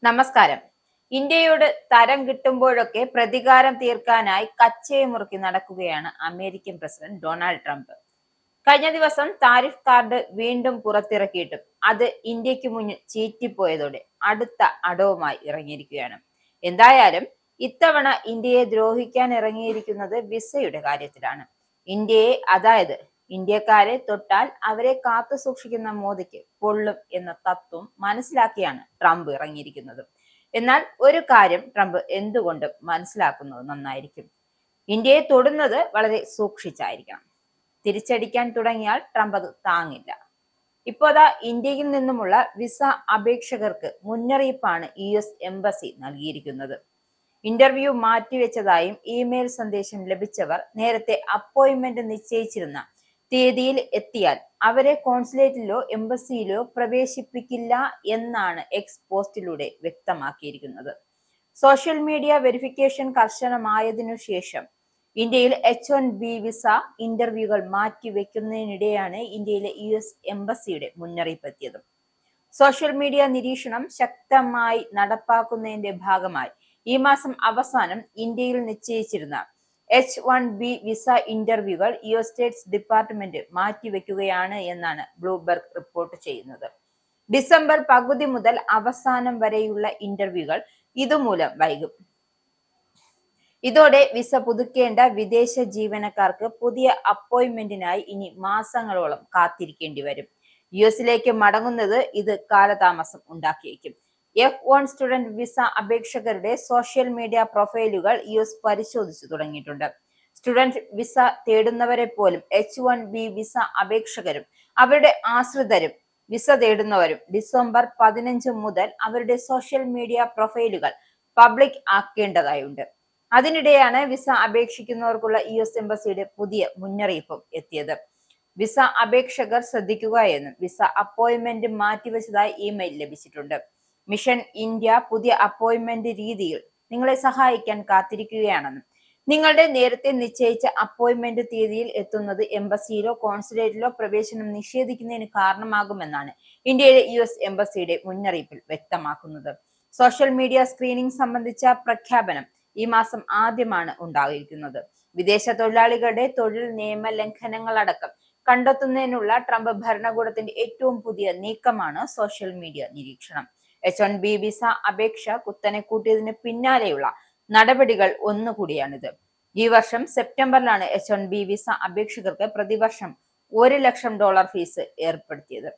നമസ്കാരം. ഇന്ത്യയോട് തരം കിട്ടുമ്പോഴൊക്കെ പ്രതികാരം തീർക്കാനായി കച്ചയെ മുറുക്കി നടക്കുകയാണ് അമേരിക്കൻ പ്രസിഡന്റ് ഡൊണാൾഡ് ട്രംപ്. കഴിഞ്ഞ ദിവസം താരിഫ് കാർഡ് വീണ്ടും പുറത്തിറക്കിയിട്ടും അത് ഇന്ത്യക്ക് മുന്നിൽ ചീറ്റിപ്പോയതോടെ അടുത്ത അടവുമായി ഇറങ്ങിയിരിക്കുകയാണ്. എന്തായാലും ഇത്തവണ ഇന്ത്യയെ ദ്രോഹിക്കാൻ ഇറങ്ങിയിരിക്കുന്നത് വിസയുടെ കാര്യത്തിലാണ്. ഇന്ത്യയെ, അതായത് ഇന്ത്യക്കാരെ തൊട്ടാൽ അവരെ കാത്തു സൂക്ഷിക്കുന്ന മോദിക്ക് പൊള്ളും എന്ന തത്വം മനസ്സിലാക്കിയാണ് ട്രംപ് ഇറങ്ങിയിരിക്കുന്നത്. എന്നാൽ ഒരു കാര്യം ട്രംപ് എന്തുകൊണ്ടും മനസ്സിലാക്കുന്നത് നന്നായിരിക്കും: ഇന്ത്യയെ തൊടുന്നത് വളരെ സൂക്ഷിച്ചായിരിക്കണം. തിരിച്ചടിക്കാൻ തുടങ്ങിയാൽ ട്രംപ് അത് താങ്ങില്ല. ഇപ്പോഴാ ഇന്ത്യയിൽ നിന്നുമുള്ള വിസ അപേക്ഷകർക്ക് മുന്നറിയിപ്പാണ് US എംബസി നൽകിയിരിക്കുന്നത്. ഇന്റർവ്യൂ മാറ്റിവെച്ചതായും ഇമെയിൽ സന്ദേശം ലഭിച്ചവർ നേരത്തെ അപ്പോയിന്റ്മെന്റ് നിശ്ചയിച്ചിരുന്ന തീയതിയിൽ എത്തിയാൽ അവരെ കോൺസുലേറ്റിലോ എംബസിയിലോ പ്രവേശിപ്പിക്കില്ല എന്നാണ് എക്സ് പോസ്റ്റിലൂടെ വ്യക്തമാക്കിയിരിക്കുന്നത്. സോഷ്യൽ മീഡിയ വെരിഫിക്കേഷൻ കർശനമായതിനു ശേഷം ഇന്ത്യയിൽ H1B വിസ ഇന്റർവ്യൂകൾ മാറ്റിവെക്കുന്നതിനിടെയാണ് ഇന്ത്യയിലെ US എംബസിയുടെ മുന്നറിയിപ്പ് എത്തിയത്. സോഷ്യൽ മീഡിയ നിരീക്ഷണം ശക്തമായി നടപ്പാക്കുന്നതിന്റെ ഭാഗമായി ഈ മാസം അവസാനം ഇന്ത്യയിൽ നിശ്ചയിച്ചിരുന്ന H1B വിസ ഇന്റർവ്യൂകൾ US സ്റ്റേറ്റ് ഡിപ്പാർട്ട്മെന്റ് മാറ്റിവെക്കുകയാണ് എന്നാണ് ബ്ലൂംബെർഗ് റിപ്പോർട്ട് ചെയ്യുന്നത്. ഡിസംബർ പകുതി മുതൽ അവസാനം വരെയുള്ള ഇന്റർവ്യൂകൾ ഇതുമൂലം വൈകും. ഇതോടെ വിസ പുതുക്കേണ്ട വിദേശ ജീവനക്കാർക്ക് പുതിയ അപ്പോയിന്റ്മെന്റിനായി ഇനി മാസങ്ങളോളം കാത്തിരിക്കേണ്ടി വരും. US മടങ്ങുന്നത് ഇത് കാലതാമസം ഉണ്ടാക്കിയേക്കും. F1 സ്റ്റുഡന്റ് വിസ അപേക്ഷകരുടെ സോഷ്യൽ മീഡിയ പ്രൊഫൈലുകൾ US പരിശോധിച്ചു തുടങ്ങിയിട്ടുണ്ട്. സ്റ്റുഡന്റ് വിസ തേടുന്നവരെ പോലും H1B വിസ അപേക്ഷകരും അവരുടെ ആശ്രിതരും വിസ തേടുന്നവരും ഡിസംബർ 15 മുതൽ അവരുടെ സോഷ്യൽ മീഡിയ പ്രൊഫൈലുകൾ പബ്ലിക് ആക്കേണ്ടതായുണ്ട്. അതിനിടെയാണ് വിസ അപേക്ഷിക്കുന്നവർക്കുള്ള US എംബസിയുടെ പുതിയ മുന്നറിയിപ്പും എത്തിയത്. വിസ അപേക്ഷകർ ശ്രദ്ധിക്കുക എന്നും വിസ അപ്പോയിന്റ്മെന്റ് മാറ്റിവെച്ചതായി ഇമെയിൽ ലഭിച്ചിട്ടുണ്ട്. മിഷൻ ഇന്ത്യ പുതിയ അപ്പോയിന്റ്മെന്റ് രീതിയിൽ നിങ്ങളെ സഹായിക്കാൻ കാത്തിരിക്കുകയാണെന്നും നിങ്ങളുടെ നേരത്തെ നിശ്ചയിച്ച അപ്പോയിന്റ്മെന്റ് തീയതിയിൽ എത്തുന്നത് എംബസിയിലോ കോൺസുലേറ്റിലോ പ്രവേശനം നിഷേധിക്കുന്നതിന് കാരണമാകുമെന്നാണ് ഇന്ത്യയിലെ US എംബസിയുടെ മുന്നറിയിപ്പിൽ വ്യക്തമാക്കുന്നത്. സോഷ്യൽ മീഡിയ സ്ക്രീനിംഗ് സംബന്ധിച്ച പ്രഖ്യാപനം ഈ മാസം ആദ്യമാണ് ഉണ്ടായിരിക്കുന്നത്. വിദേശ തൊഴിലാളികളുടെ തൊഴിൽ നിയമ ലംഘനങ്ങളടക്കം കണ്ടെത്തുന്നതിനുള്ള ട്രംപ് ഭരണകൂടത്തിന്റെ ഏറ്റവും പുതിയ നീക്കമാണ് സോഷ്യൽ മീഡിയ നിരീക്ഷണം. H1B വിസ അപേക്ഷ കുത്തനെ കൂട്ടിയതിന് പിന്നാലെയുള്ള നടപടികൾ ഒന്നുകൂടിയാണിത്. ഈ വർഷം സെപ്റ്റംബറിലാണ് H1B വിസ അപേക്ഷകർക്ക് പ്രതിവർഷം $1 ലക്ഷം ഫീസ് ഏർപ്പെടുത്തിയത്.